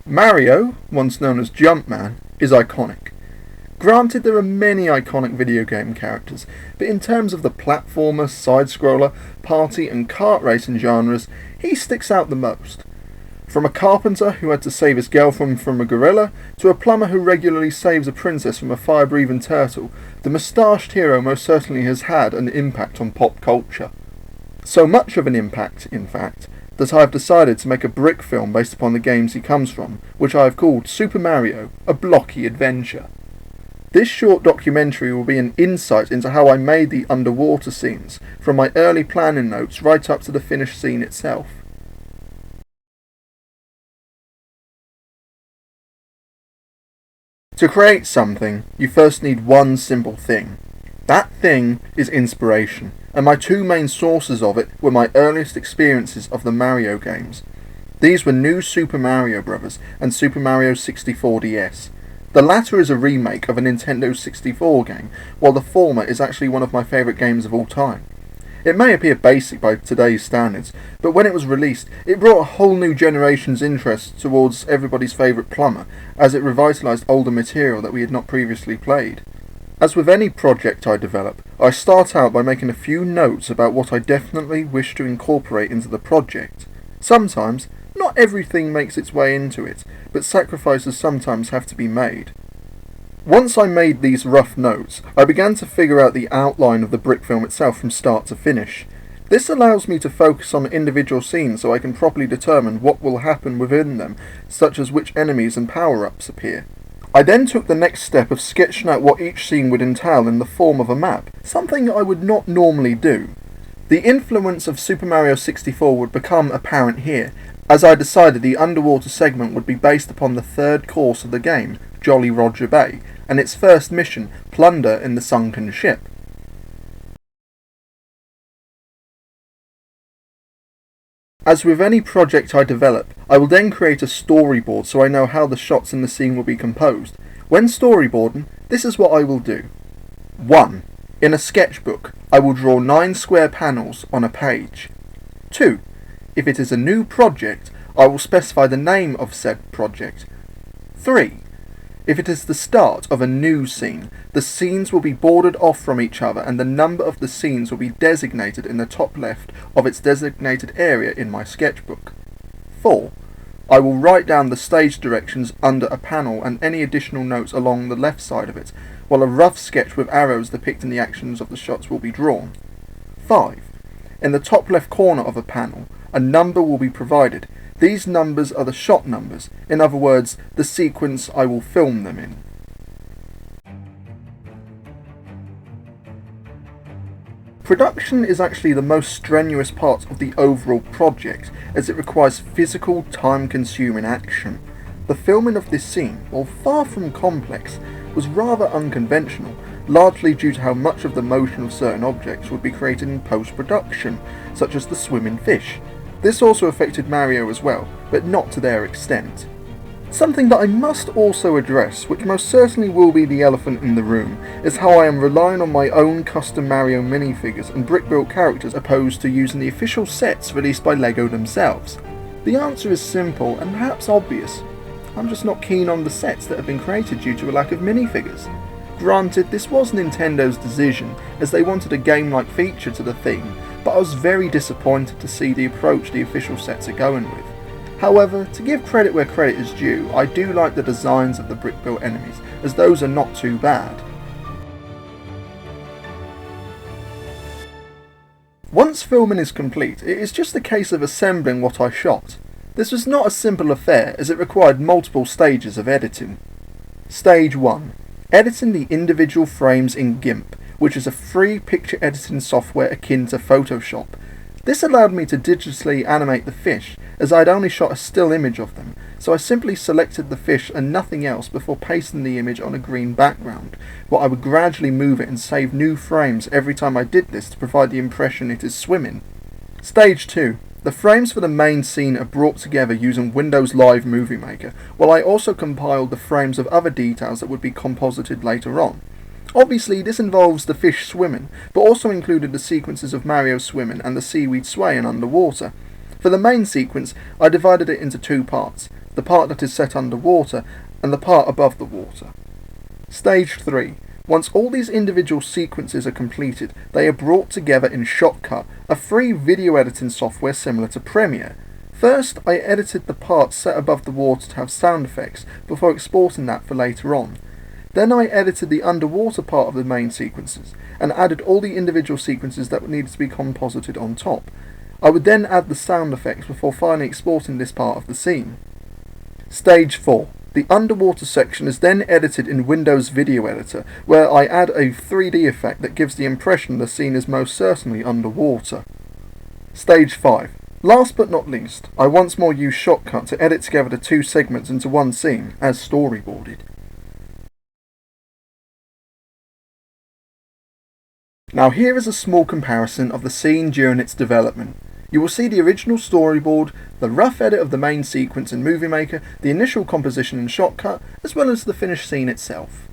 Mario, once known as Jumpman, is iconic. Granted, there are many iconic video game characters, but in terms of the platformer, side-scroller, party and kart racing genres, he sticks out the most. From a carpenter who had to save his girlfriend from a gorilla, to a plumber who regularly saves a princess from a fire-breathing turtle, the moustached hero most certainly has had an impact on pop culture. So much of an impact, in fact, that I have decided to make a brick film based upon the games he comes from, which I have called Super Mario, a Blocky Adventure. This short documentary will be an insight into how I made the underwater scenes, from my early planning notes right up to the finished scene itself. To create something, you first need one simple thing. That thing is inspiration, and my two main sources of it were my earliest experiences of the Mario games. These were New Super Mario Bros. And Super Mario 64 DS. The latter is a remake of a Nintendo 64 game, while the former is actually one of my favourite games of all time. It may appear basic by today's standards, but when it was released, it brought a whole new generation's interest towards everybody's favourite plumber, as it revitalised older material that we had not previously played. As with any project I develop, I start out by making a few notes about what I definitely wish to incorporate into the project. Sometimes, not everything makes its way into it, but sacrifices sometimes have to be made. Once I made these rough notes, I began to figure out the outline of the brick film itself from start to finish. This allows me to focus on individual scenes so I can properly determine what will happen within them, such as which enemies and power-ups appear. I then took the next step of sketching out what each scene would entail in the form of a map, something I would not normally do. The influence of Super Mario 64 would become apparent here, as I decided the underwater segment would be based upon the third course of the game, Jolly Roger Bay, and its first mission, Plunder in the Sunken Ship. As with any project I develop, I will then create a storyboard so I know how the shots in the scene will be composed. When storyboarding, this is what I will do. 1. In a sketchbook, I will draw 9 square panels on a page. 2. If it is a new project, I will specify the name of said project. 3. If it is the start of a new scene, the scenes will be bordered off from each other and the number of the scenes will be designated in the top left of its designated area in my sketchbook. 4. I will write down the stage directions under a panel and any additional notes along the left side of it, while a rough sketch with arrows depicting the actions of the shots will be drawn. 5. In the top left corner of a panel, a number will be provided. These numbers are the shot numbers, in other words, the sequence I will film them in. Production is actually the most strenuous part of the overall project, as it requires physical, time-consuming action. The filming of this scene, while far from complex, was rather unconventional, largely due to how much of the motion of certain objects would be created in post-production, such as the swimming fish. This also affected Mario as well, but not to their extent. Something that I must also address, which most certainly will be the elephant in the room, is how I am relying on my own custom Mario minifigures and brick-built characters opposed to using the official sets released by LEGO themselves. The answer is simple and perhaps obvious. I'm just not keen on the sets that have been created due to a lack of minifigures. Granted, this was Nintendo's decision, as they wanted a game-like feature to the theme, but I was very disappointed to see the approach the official sets are going with. However, to give credit where credit is due, I do like the designs of the brick-built enemies, as those are not too bad. Once filming is complete, it is just a case of assembling what I shot. This was not a simple affair, as it required multiple stages of editing. Stage 1. Editing the individual frames in GIMP, which is a free picture editing software akin to Photoshop. This allowed me to digitally animate the fish, as I had only shot a still image of them, so I simply selected the fish and nothing else before pasting the image on a green background, while I would gradually move it and save new frames every time I did this to provide the impression it is swimming. Stage 2. The frames for the main scene are brought together using Windows Live Movie Maker, while I also compiled the frames of other details that would be composited later on. Obviously, this involves the fish swimming, but also included the sequences of Mario swimming and the seaweed swaying underwater. For the main sequence, I divided it into 2 parts. the part that is set underwater, and the part above the water. Stage 3. Once all these individual sequences are completed, they are brought together in Shotcut, a free video editing software similar to Premiere. First, I edited the part set above the water to have sound effects before exporting that for later on. Then I edited the underwater part of the main sequences, and added all the individual sequences that needed to be composited on top. I would then add the sound effects before finally exporting this part of the scene. Stage 4. The underwater section is then edited in Windows Video Editor, where I add a 3D effect that gives the impression the scene is most certainly underwater. Stage 5. Last but not least, I once more use Shotcut to edit together the two segments into one scene, as storyboarded. Now here is a small comparison of the scene during its development. You will see the original storyboard, the rough edit of the main sequence in Movie Maker, the initial composition in Shotcut, as well as the finished scene itself.